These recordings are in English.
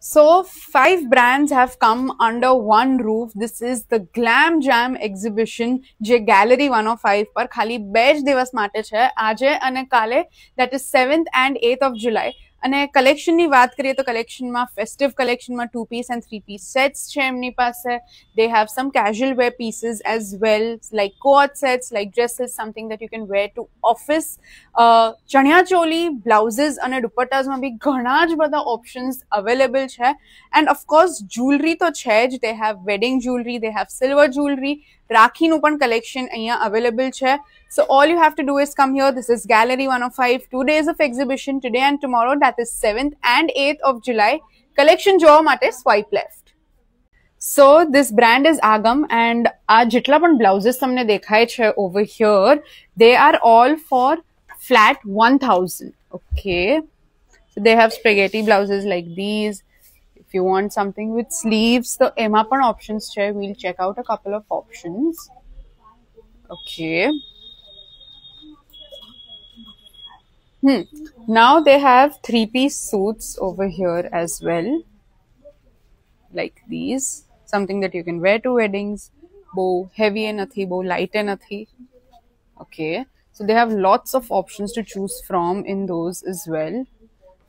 So, 5 brands have come under one roof. This is the Glam Jam exhibition જે Gallery 105 પર ખાલી 2 જ દિવસ માટે છે, આજે અને કાલે, that is 7th and 8th of July. અને કલેક્શનની વાત કરીએ તો કલેક્શનમાં festive કલેક્શનમાં 2-piece and 3-piece sets છે એમની પાસે. They have some casual wear pieces as well, like coat sets, like dresses, something that you can wear to office. Chaniya choli, blouses અને દુપટ્ટાસમાં બી ઘણા જ બધા ઓપ્શન્સ અવેલેબલ છે. એન્ડ ઓફકોર્સ જ્વેલરી તો છે જ. They have wedding jewelry, they have silver jewelry, રાખીનું પણ collection અહીંયા અવેલેબલ છે. So all you have to do is come here. This is Gallery 105, 2 days of exhibition, today and tomorrow, that is 7th and 8th of July. Collection જોવા માટે swipe left. So this brand is Agam, and આ જેટલા પણ blouses તમને દેખાય છે over here, they are all for flat 1000. Okay, so they have spaghetti blouses like these. If you want something with sleeves, so એમાં પણ options છે. We'll check out a couple of options. Okay. Now they have 3-piece suits over here as well, like these. Something that you can wear to weddings. Bow heavy and nathi, bow light and nathi. Okay, so they have lots of options to choose from in those as well.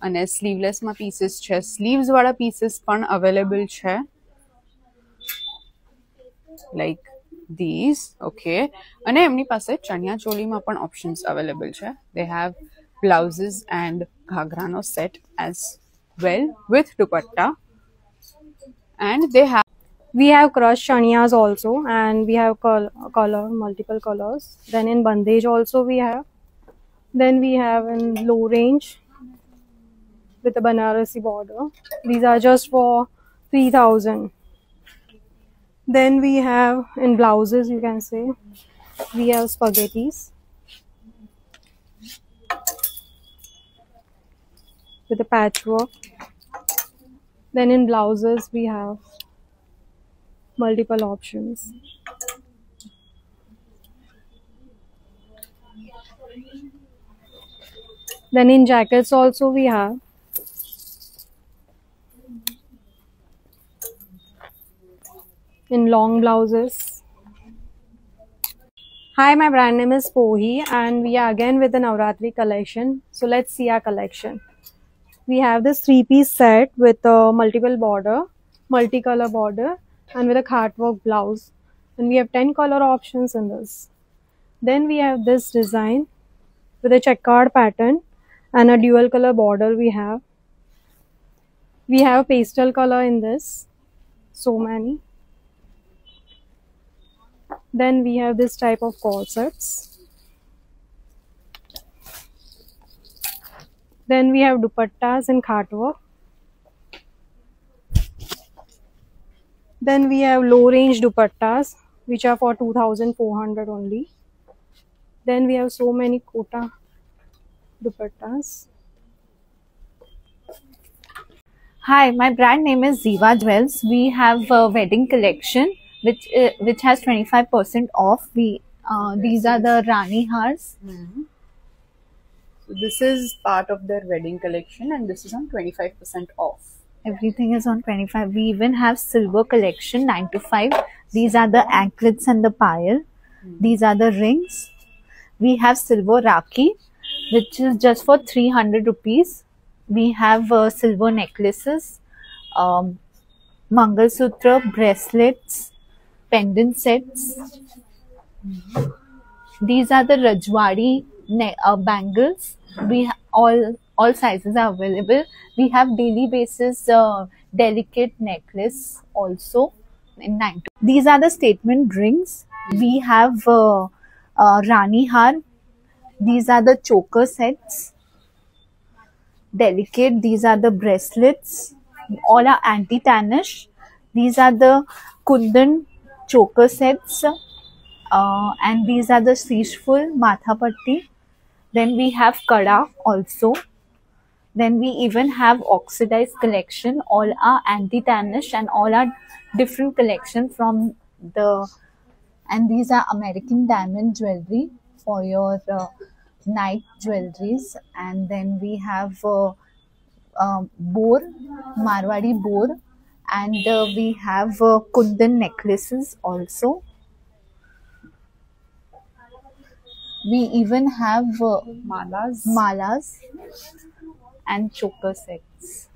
And sleeveless ma pieces છે, sleeves wala pieces પણ available છે, like these. Okay, અને એમની પાસે ચણિયા ચોલીમાં પણ options available છે. They have blouses and ghagrano set as well with dupatta, and we have crushed chaniyas also, and we have multiple colors. Then in bandage also we have. Then we have in low range with a Banarasi border. These are just for 3000. Then we have in blouses, you can say, we have spaghettis with a patchwork. Then in blouses we have multiple options. Then in jackets also we have. In long blouses. Hi, my brand name is Pohi, and we are again with the Navratri collection. So let's see our collection. We have this 3-piece set with a multiple border, multicolor border, and with a cartwork blouse. And we have 10 color options in this. Then we have this design with a checkered pattern and a dual color border we have. We have pastel color in this, so many. Then we have this type of corsets. Then we have dupattas in cartwork. Then we have low range dupattas, which are for 2400 only. Then we have so many kota dupattas. Hi, my brand name is Ziva Jewels. We have a wedding collection which has 25% off. These are the Rani Hars. So this is part of their wedding collection, and this is on 25% off. Everything is on 25. We even have silver collection 9 to 5. These are the anklets and the pile. These are the rings. We have silver rakhi, which is just for 300 rupees. We have silver necklaces, Mangal Sutra, bracelets, pendant sets. These are the Rajwari bangles. We all sizes are available. We have daily basis delicate necklace also in 9. These are the statement rings. We have Rani Har. These are the choker sets. Delicate. These are the bracelets. All are anti-tarnish. These are the Kundan choker sets. And these are the Sishful Matha Patti. Then we have Kada also. Then we even have oxidized collection. All are anti-tarnish and all are different collection from the. And these are American diamond jewelry for your night jewelries. And then we have boar Marwadi boar, and we have kundan necklaces also. We even have malas and choker sets.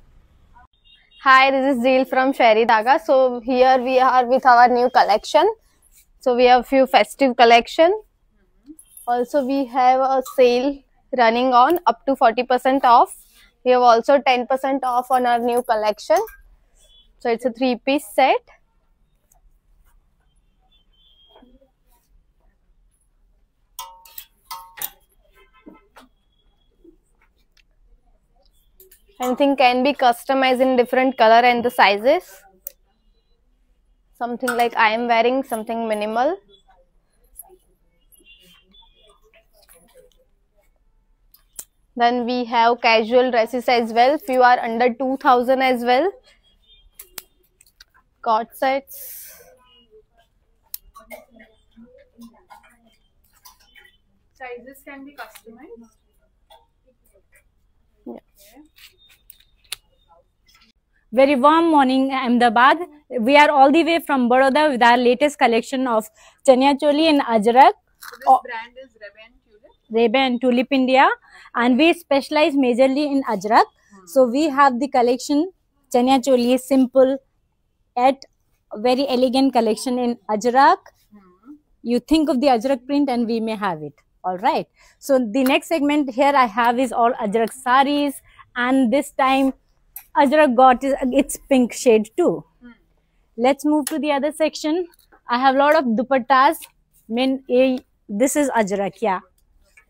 Hi, this is Zeel from Sherry Daga. So here we are with our new collection. So we have few festive collection. Also we have a sale running on up to 40% off. We have also 10% off on our new collection. So it's a 3-piece set. Anything can be customized in different color and the sizes. Something like I am wearing, something minimal. Then we have casual dresses as well. Few are under 2000 as well. Cord sets. Sizes can be customized. Very warm morning, Ahmedabad. We are all the way from Baroda with our latest collection of Chanya Choli and Ajrak. So this brand is Rebe and Tulip. Rebe and Tulip India, and we specialize majorly in Ajrak. So we have the collection Chanya Choli, simple yet very elegant collection in Ajrak. You think of the Ajrak print and we may have it. All right. So the next segment here I have is all Ajrak saris, and this time Ajrak got its pink shade too. Let's move to the other section. I have a lot of dupattas. This is Ajrak, yeah.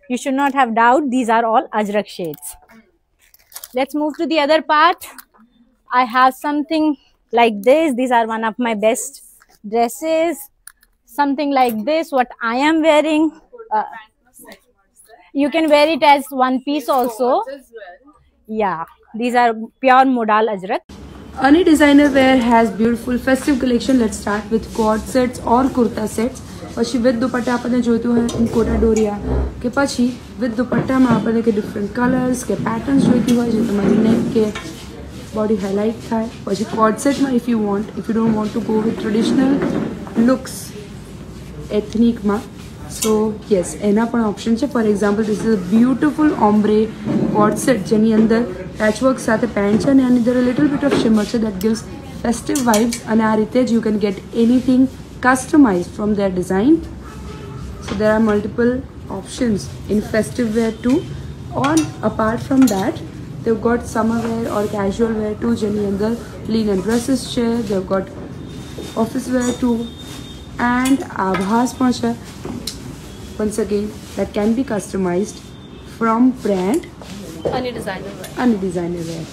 You should not have doubt. These are all Ajrak shades. Let's move to the other part. I have something like this. These are one of my best dresses. Something like this, what I am wearing. You can wear it as one piece also. Yeah, these are pure modal Ajrak. Ani designer wear has beautiful festive collection. Let's start with cord sets or kurta sets. પછી with dupatta આપણને જોઈતું હોય in quota ડોરિયા કે પછી with દુપટ્ટામાં આપણને કે different colours કે patterns જોઈતી હોય જે તમારી નેક કે બોડી હાઇલાઇટ થાય. પછી કોડ સેટમાં if you don't want to go with traditional looks એથનિકમાં સો યસ એના પણ ઓપ્શન છે. For example this is a beautiful ombre code set જેની અંદર પેચવર્ક સાથે પેન્ટ છે અને આની અંદર લિટલ બિટ ઓફ શિમર છે દેટ ગિવ્સ ફેસ્ટિવ વાઇબ્સ અને આ રીતે જ you can get anything customized from their design. So there are multiple options in festive wear too. Or apart from that, they've got summer wear or casual wear too. Jenny under linen dresses chair. They've got office wear too. And abhas pancha. Once again, that can be customized from brand. Any designer wear. Any designer wear.